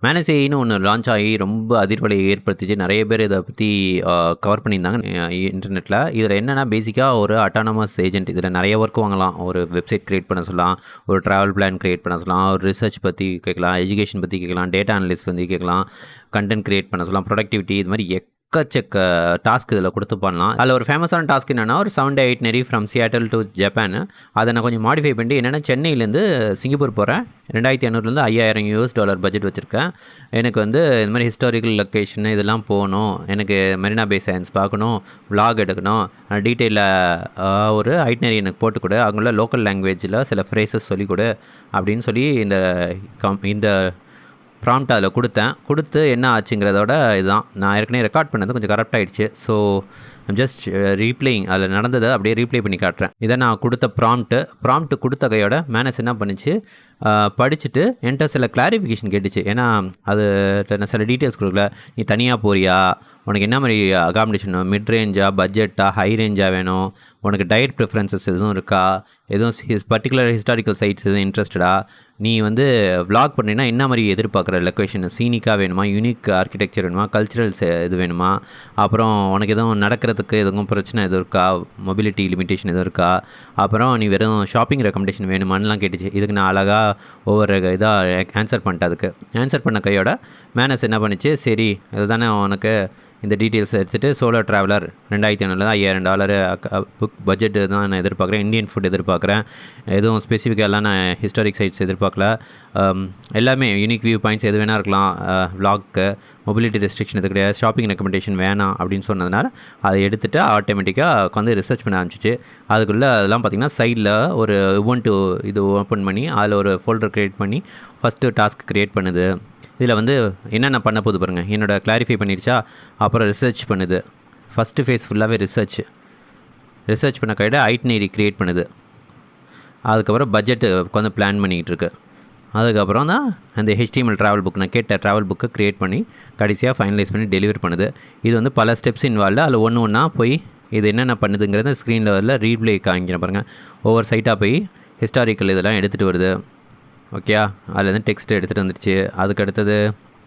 Manners ஏஐன்னு ஒன்று launch ஆகி ரொம்ப அதிர்வலையை ஏற்படுத்திச்சு. நிறைய பேர் இதை பற்றி கவர் பண்ணியிருந்தாங்க இன்டர்நெட்டில். இதில் என்னென்னா பேசிக்காக ஒரு அட்டானமஸ் ஏஜென்ட். இதில் நிறைய ஒர்க் வாங்கலாம். ஒரு வெப்சைட் க்ரியேட் பண்ண சொல்லலாம், ஒரு ட்ராவல் பிளான் க்ரியேட் பண்ண சொல்லலாம், ஒரு ரிசர்ச் பற்றி கேட்கலாம், எஜுகேஷன் பற்றி கேட்கலாம், டேட்டா அனலிஸ்ட் பற்றி கேட்கலாம், கண்டென்ட் க்ரியேட் பண்ண சொல்லலாம், ப்ரொடக்டிவிட்டி, இது மாதிரி எக்கச்சக்க டாஸ்க் இதில் கொடுத்து பண்ணலாம். அதில் ஒரு ஃபேமஸான டாஸ்க் என்னென்னா ஒரு 7-day itinerary from Seattle to Japan. அதை நான் கொஞ்சம் மாடிஃபை பண்ணி என்னென்னா சென்னையிலேருந்து சிங்கப்பூர் போகிறேன். 2500 $5,000 பட்ஜெட் வச்சுருக்கேன். எனக்கு வந்து இந்த மாதிரி ஹிஸ்டாரிக்கல் லொக்கேஷன் இதெல்லாம் போகணும், எனக்கு மெரினா பே சாண்ட்ஸ் பார்க்கணும், vlog எடுக்கணும், டீட்டெயிலாக ஒரு ஐட்னரி எனக்கு போட்டுக்கொடு, அங்குள்ள லோக்கல் லாங்குவேஜில் சில ஃப்ரேசஸ் சொல்லிக் கொடு அப்படின்னு சொல்லி இந்த ப்ராம்ப்ட் அதில் கொடுத்து என்ன ஆச்சுங்கிறதோட இதுதான். நான் ஏற்கனவே ரெக்கார்ட் பண்ணது கொஞ்சம் கரெக்ட் ஆகிடுச்சு. ஸோ ஜஸ்ட் ரீப்ளேயிங் அதில் நடந்ததை அப்படியே ரீப்ளே பண்ணி காட்டுறேன். இதை நான் கொடுத்த ப்ராம்ப்ட் கொடுத்த கையோட மேனஸ் என்ன பண்ணிச்சு, படிச்சுட்டு என்கிட்ட சில கிளாரிஃபிகேஷன் கேட்டுச்சு. ஏன்னா அது நான் சில டீட்டெயில்ஸ் கொடுக்கல. நீ தனியாக போறியா, உனக்கு என்ன மாதிரி அகாமடேஷன், மிட் ரேஞ்சா, பட்ஜெட்டா, ஹை ரேஞ்சாக வேணும், உனக்கு டயட் ப்ரிஃபரன்சஸ் எதுவும் இருக்கா, எதுவும் பர்டிகுலர் ஹிஸ்டாரிக்கல் சைட்ஸ் எதுவும் இன்ட்ரெஸ்டடா, நீ வந்து vlog பண்ணினா என்ன மாதிரி எதிர்பார்க்குற லொக்கேஷன், சீனிக்காக வேணுமா, யூனிக் ஆர்கிடெக்சர் வேணுமா, கல்ச்சுரல்ஸ் இது வேணுமா, அப்புறம் உனக்கு எதுவும் நடக்கிறதுக்கு எதுவும் பிரச்சனை எதுவும் இருக்கா, மொபிலிட்டி லிமிட்டேஷன் எதுவும் இருக்கா, அப்புறம் நீ வெறும் ஷாப்பிங் ரெக்கமெண்டேஷன் வேணுமான்லாம் கேட்டுச்சு. இதுக்கு நான் அழகாக ஒவ்வொரு இதாக ஆன்சர் பண்ணிட்டேன். அதுக்கு ஆன்சர் பண்ண கையோட மேனஸ் என்ன பண்ணிச்சு, சரி இதுதானே உனக்கு இந்த டீட்டெயில்ஸ் எடுத்துகிட்டு சோலோ ட்ராவலர் $2,500 $5,000 புக் பட்ஜெட்டு தான் நான் எதிர்பார்க்குறேன், இந்தியன் ஃபுட் எதிர்பார்க்குறேன், எதுவும் ஸ்பெசிஃபிக்காலாம் நான் ஹிஸ்டாரிக் சைட்ஸ் எதிர்பார்க்கல, எல்லாமே யூனிக் வியூ பாயிண்ட்ஸ் எது வேணால் இருக்கலாம், vlogக்கு மொபிலிட்டி ரெஸ்ட்ரிக்ஷன் எது கிடையாது, ஷாப்பிங் ரெக்கமெண்டேஷன் வேணாம் அப்படின்னு சொன்னதுனால அதை எடுத்துகிட்டு ஆட்டோமேட்டிக்காக உட்காந்து ரிசர்ச் பண்ண ஆரம்பிச்சிச்சு. அதுக்குள்ளே அதெல்லாம் பார்த்திங்கன்னா சைடில் ஒரு Ubuntu இது ஓப்பன் பண்ணி அதில் ஒரு ஃபோல்டர் க்ரியேட் பண்ணி ஃபஸ்ட்டு டாஸ்க் க்ரியேட் பண்ணுது. இதில் வந்து என்னென்ன பண்ண போகுது பாருங்கள். என்னோடய கிளாரிஃபை பண்ணிடுச்சா, அப்புறம் ரிசர்ச் பண்ணுது. ஃபஸ்ட்டு ஃபேஸ் ஃபுல்லாகவே ரிசர்ச் பண்ண கையில் ஐட்னரி க்ரியேட் பண்ணுது. அதுக்கப்புறம் பட்ஜெட்டு உட்காந்து பிளான் பண்ணிக்கிட்டு இருக்கு. அதுக்கப்புறம் தான் அந்த HTML ட்ராவல் புக், நான் கேட்ட ட்ராவல் புக்கை க்ரியேட் பண்ணி கடைசியாக ஃபைனலைஸ் பண்ணி டெலிவர் பண்ணுது. இது வந்து பல ஸ்டெப்ஸ் இன்வால்வ். அதில் ஒன்று ஒன்றா போய் இது என்னென்ன பண்ணுதுங்கிறத ஸ்க்ரீன் லெவலில் ரீப்ளே காமிக்கிறேன் பாருங்கள். ஒவ்வொரு சைட்டாக போய் ஹிஸ்டாரிக்கல் இதெல்லாம் எடுத்துகிட்டு வருது. ஓகே, அதில் வந்து டெக்ஸ்ட் எடுத்துகிட்டு வந்துடுச்சு. அதுக்கு அடுத்தது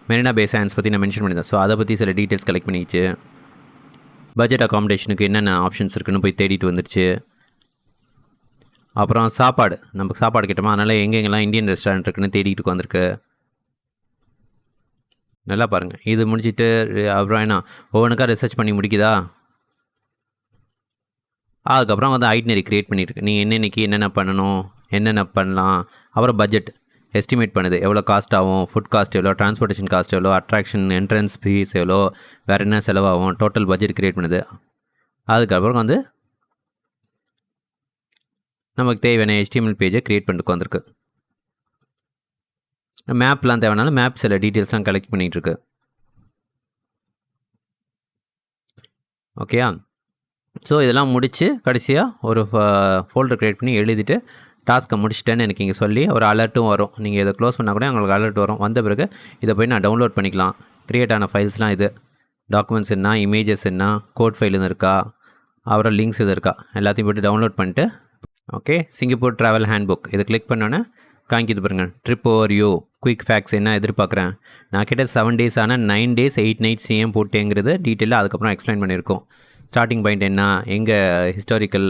மெரினா பே சாண்ட்ஸ் பற்றி நான் மென்ஷன் பண்ணியிருந்தேன். ஸோ அதை பற்றி சில டீட்டெயில்ஸ் கலெக்ட் பண்ணிக்கிச்சு. பட்ஜெட் அகாமடேஷனுக்கு என்னென்ன ஆப்ஷன்ஸ் இருக்குன்னு போய் தேடிட்டு வந்துடுச்சு. அப்புறம் நம்ம சாப்பாடு கேட்டோமா, அதனால் எங்கெங்கெல்லாம் இந்தியன் ரெஸ்டாரண்ட் இருக்குன்னு தேடிட்டு வந்திருக்கு. நல்லா பாருங்கள். இது முடிச்சுட்டு அப்புறம் என்ன ஒவ்வொன்றுக்கா ரிசர்ச் பண்ணி முடிக்குதா. அதுக்கப்புறம் வந்து ஐட்னரி க்ரியேட் பண்ணியிருக்கு. நீ என்னென்னைக்கு என்னென்ன பண்ணணும், என்னென்ன பண்ணலாம், அப்புறம் பட்ஜெட் எஸ்டிமேட் பண்ணுது. எவ்வளோ காஸ்ட் ஆகும், ஃபுட் காஸ்ட் எவ்வளோ, ட்ரான்ஸ்போர்ட்டேஷன் காஸ்ட் எவ்வளோ, அட்ராக்ஷன் என்ட்ரன்ஸ் ஃபீஸ் எவ்வளோ, வேறு என்ன செலவாகும், டோட்டல் பட்ஜெட் க்ரியேட் பண்ணுது. அதுக்கப்புறம் வந்து நமக்கு தேவையான HTML பேஜை க்ரியேட் பண்ணிட்டு வந்திருக்கு. மேப்லாம் தேவைனாலும் மேப் சில டீட்டெயில்ஸ்லாம் கலெக்ட் பண்ணிகிட்ருக்கு. ஓகேயா. ஸோ இதெல்லாம் முடித்து கடைசியாக ஒரு ஃபோல்டர் க்ரியேட் பண்ணி எழுதிட்டு டாஸ்க்கை முடிச்சிட்டேன்னு எனக்கு இங்கே சொல்லி ஒரு அலர்ட்டும் வரும். நீங்கள் இதை க்ளோஸ் பண்ணால் கூட உங்களுக்கு அலர்ட் வரும். வந்த பிறகு இதை போய் நான் டவுன்லோட் பண்ணிக்கலாம். க்ரியேட் ஆன ஃபைல்ஸ்லாம் இது, டாக்குமெண்ட்ஸ் என்ன, இமேஜஸ் என்ன, கோட் ஃபைல் இருக்கா, அப்புறம் லிங்க்ஸ் இது இருக்கா, எல்லாத்தையும் போய்ட்டு டவுன்லோட் பண்ணிட்டு ஓகே. சிங்கப்பூர் ட்ராவல் ஹேண்ட்புக் இதை கிளிக் பண்ணோன்னே காமிக்கிது பாருங்கள். Trip overview, quick facts என்ன எதிர்பார்க்குறேன், நான் கிட்ட 7 days ஆனால் 9 days 8 nights ஏன் போட்டேங்கிறது டீட்டெயிலாக அதுக்கப்புறம் எக்ஸ்பிளைன் பண்ணியிருக்கோம். ஸ்டார்டிங் பாயிண்ட் என்ன, எங்கே ஹிஸ்டாரிக்கல்,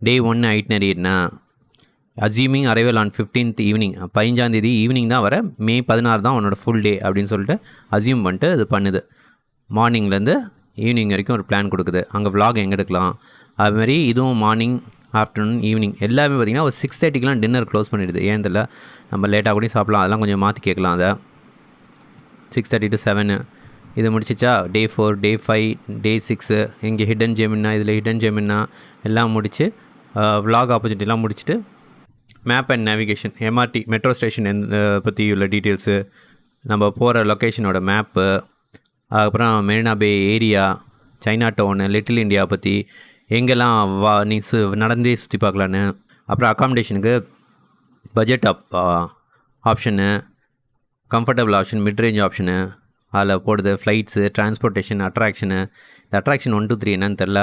Day 1 ஐட்னரி என்ன, assuming arrival on 15th evening, 15ஆம் தேதி ஈவினிங் தான் வர, May 16 தான் உன்னோட ஃபுல் டே அப்படின்னு சொல்லிட்டு அஸ்யூம் பண்ணிட்டு இது பண்ணுது. மார்னிங்லேருந்து ஈவினிங் வரைக்கும் ஒரு பிளான் கொடுக்குது. அங்கே vlog எங்கே எடுக்கலாம், அதுமாதிரி இதுவும் மார்னிங், ஆஃப்டர்நூன், ஈவினிங் எல்லாமே பார்த்திங்கன்னா ஒரு 6:30க்கெலாம் டின்னர் க்ளோஸ் பண்ணிடுது. ஏன் தெரியல, நம்ம லேட்டாக கூட சாப்பிட்லாம், அதெல்லாம் கொஞ்சம் மாற்றி கேட்கலாம். அதை 6:30 to 7 இது முடிச்சிச்சா. Day 4, Day 5, Day 6 இங்கே ஹிடன் ஜெமின்னா, இதில் ஹிடன் ஜெமின்னா எல்லாம் முடித்து vlog ஆப்பர்ச்சுனிட்டிலாம் முடிச்சுட்டு map and navigation, MRT metro station பற்றி உள்ள டீட்டெயில்ஸு, நம்ம போகிற லொக்கேஷனோட மேப்பு, அதுக்கப்புறம் Marina Bay area, Chinatown, little India பற்றி எங்கெல்லாம் நீ நடந்தே சுற்றி பார்க்கலான்னு, அப்புறம் அக்காமடேஷனுக்கு budget option, comfortable option, mid range option அதில் போடுது. ஃப்ளைட்ஸு, ட்ரான்ஸ்போர்ட்டேஷன், அட்ராக்ஷனு, இந்த அட்ராக்ஷன் 1 to 3 என்னன்னு தெரில.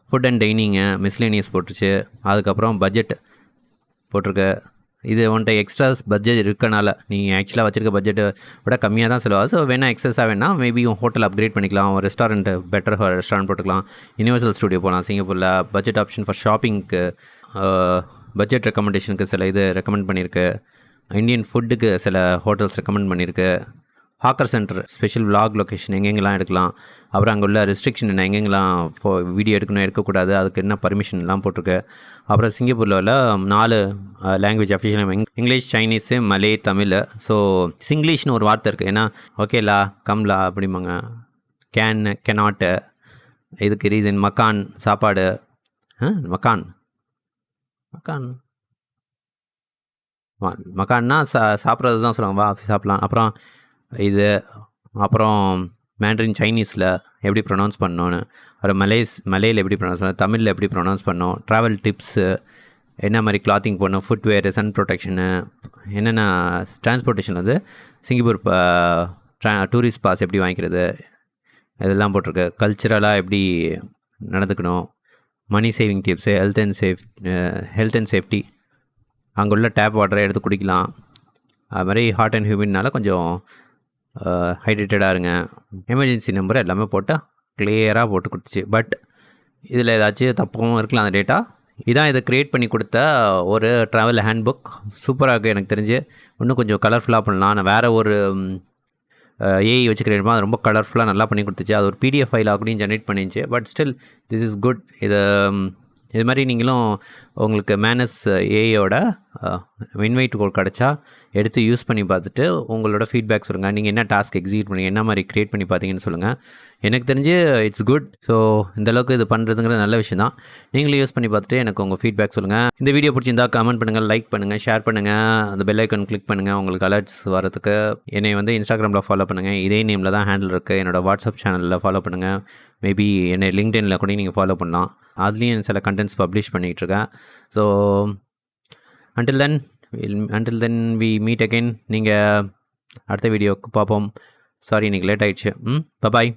ஃபுட் அண்ட் டைனிங்கு, மிஸ்லேனியஸ் போட்டுருச்சு. அதுக்கப்புறம் பட்ஜெட் போட்டிருக்கு. இது உன்ட்ட எக்ஸ்ட்ராஸ் பட்ஜெட் இருக்கனால நீ ஆக்சுவலாக வச்சிருக்க பட்ஜெட்டை விட கம்மியாக தான் செலவாகும். ஸோ வேணா எக்ஸஸாக வேணா மேபி உன் ஹோட்டல் அப்கிரேட் பண்ணிக்கலாம், ஒரு ரெஸ்டாரண்ட் பெட்டர் ரெஸ்டாரண்ட் போட்டுக்கலாம், யுனிவர்சல் ஸ்டுடியோ போகலாம் சிங்கப்பூரில். பட்ஜெட் ஆப்ஷன் ஃபார் ஷாப்பிங்க்கு, பட்ஜெட் ரெக்கமெண்டேஷனுக்கு சில இது ரெக்கமெண்ட் பண்ணியிருக்கு, இந்தியன் ஃபுட்டுக்கு சில ஹோட்டல்ஸ் ரெக்கமெண்ட் பண்ணியிருக்கு, hawker centre special vlog location எங்கெங்கெல்லாம் எடுக்கலாம், அப்புறம் அங்கே உள்ள ரெஸ்ட்ரிக்ஷன் என்ன, எங்கெங்கெல்லாம் வீடியோ எடுக்கணும் எடுக்கக்கூடாது, அதுக்கு என்ன பர்மிஷன்லாம் போட்டிருக்கு. அப்புறம் சிங்கப்பூரில் உள்ள 4 லாங்குவேஜ் அஃபிஷியல் இங்கிலீஷ், சைனீஸு, மலே, தமிழ். ஸோ சிங்கிலீஷ்னு ஒரு வார்த்தை இருக்குது. ஏன்னா ஓகேலா கம்லா அப்படிம்பாங்க, கெனாட்டு, இதுக்கு ரீசன் மக்கான் சாப்பாடு, மக்கான் மக்கான் மக்கான்னா சாப்பிட்றது தான் சொல்லுவாங்க, வா சாப்பிட்லாம். அப்புறம் இது, அப்புறம் மேண்ட்ரின் சைனீஸில் எப்படி ப்ரொனவுன்ஸ் பண்ணணுன்னு, அப்புறம் மலேயில் எப்படி ப்ரொனவுன்ஸ் பண்ணணும், தமிழில் எப்படி ப்ரொனவுன்ஸ் பண்ணணும், ட்ராவல் டிப்ஸு, என்ன மாதிரி கிளாத்திங் போடணும், ஃபுட்வேரு, சன் ப்ரொடெக்ஷனு, என்னென்ன டிரான்ஸ்போர்ட்டேஷன் வந்து சிங்கப்பூர் டூரிஸ்ட் பாஸ் எப்படி வாங்கிக்கிறது, இதெல்லாம் போட்டிருக்கு. கல்ச்சுரலாக எப்படி நடந்துக்கணும், money saving tips, health and safety, அங்கே உள்ள டேப் வாட்டரை எடுத்து குடிக்கலாம், அது மாதிரி ஹாட் அண்ட் ஹியூமிட்னால கொஞ்சம் ஹைட்ரேட்டடாக இருங்க. எமர்ஜென்சி நம்பர் எல்லாமே போட்டால் கிளியராக போட்டு கொடுத்துச்சு. பட் இதில் ஏதாச்சும் தப்பும் இருக்கலாம் அந்த டேட்டா. இதான் இதை க்ரியேட் பண்ணி கொடுத்த ஒரு ட்ராவல் ஹேண்ட்புக். சூப்பராக இருக்குது எனக்கு தெரிஞ்சு. இன்னும் கொஞ்சம் கலர்ஃபுல்லாக பண்ணலாம். நான் வேறு ஒரு ஏஐ வச்சு கிரியேட் பண்ணால் அது ரொம்ப கலர்ஃபுல்லாக நல்லா பண்ணி கொடுத்துச்சு. அது ஒரு பிடிஎஃப் ஃபைல் அப்படியும் ஜென்ரேட் பண்ணிச்சு. But still this is good. இது மாதிரி நீங்களும் உங்களுக்கு மேனஸ் ஏஐயோட இன்வைட் கோட் கிடச்சா எடுத்து யூஸ் பண்ணி பார்த்துட்டு உங்களோட ஃபீட்பேக் சொல்லுங்கள். நீங்கள் என்ன டாஸ்க் எக்ஸிக்யூட் பண்ணி என்ன மாதிரி க்ரியேட் பண்ணி பார்த்தீங்கன்னு சொல்லுங்கள். எனக்கு தெரிஞ்சு இட்ஸ் குட். ஸோ இந்தளவுக்கு இது பண்ணுறதுங்கிறது நல்ல விஷயம் தான். நீங்களும் யூஸ் பண்ணி பார்த்துட்டு எனக்கு உங்கள் ஃபீட்பேக் சொல்லுங்கள். இந்த வீடியோ பிடிச்சிருந்தா கமெண்ட் பண்ணுங்கள், லைக் பண்ணுங்கள், ஷேர் பண்ணுங்கள், அந்த பெல் ஐக்கான் கிளிக் பண்ணுங்கள் உங்களுக்கு அலர்ட்ஸ் வரதுக்கு. என்னை வந்து இன்ஸ்டாகிராமில் ஃபாலோ பண்ணுங்கள், இதே நேமில் தான் ஹேண்டில் இருக்குது. என்னோடய வாட்ஸ்அப் சேனலில் ஃபாலோ பண்ணுங்கள். மேபி என்னை லிங்க்டின்ல கூட நீங்கள் ஃபாலோ பண்ணலாம். அதுலேயும் சில கண்டென்ட்ஸ் பப்ளிஷ் பண்ணிகிட்ருக்கேன். So until then we meet again. நீங்கள் அடுத்த வீடியோக்கு பார்ப்போம். சாரி இன்னைக்கு லேட் ஆகிடுச்சு. பாய்.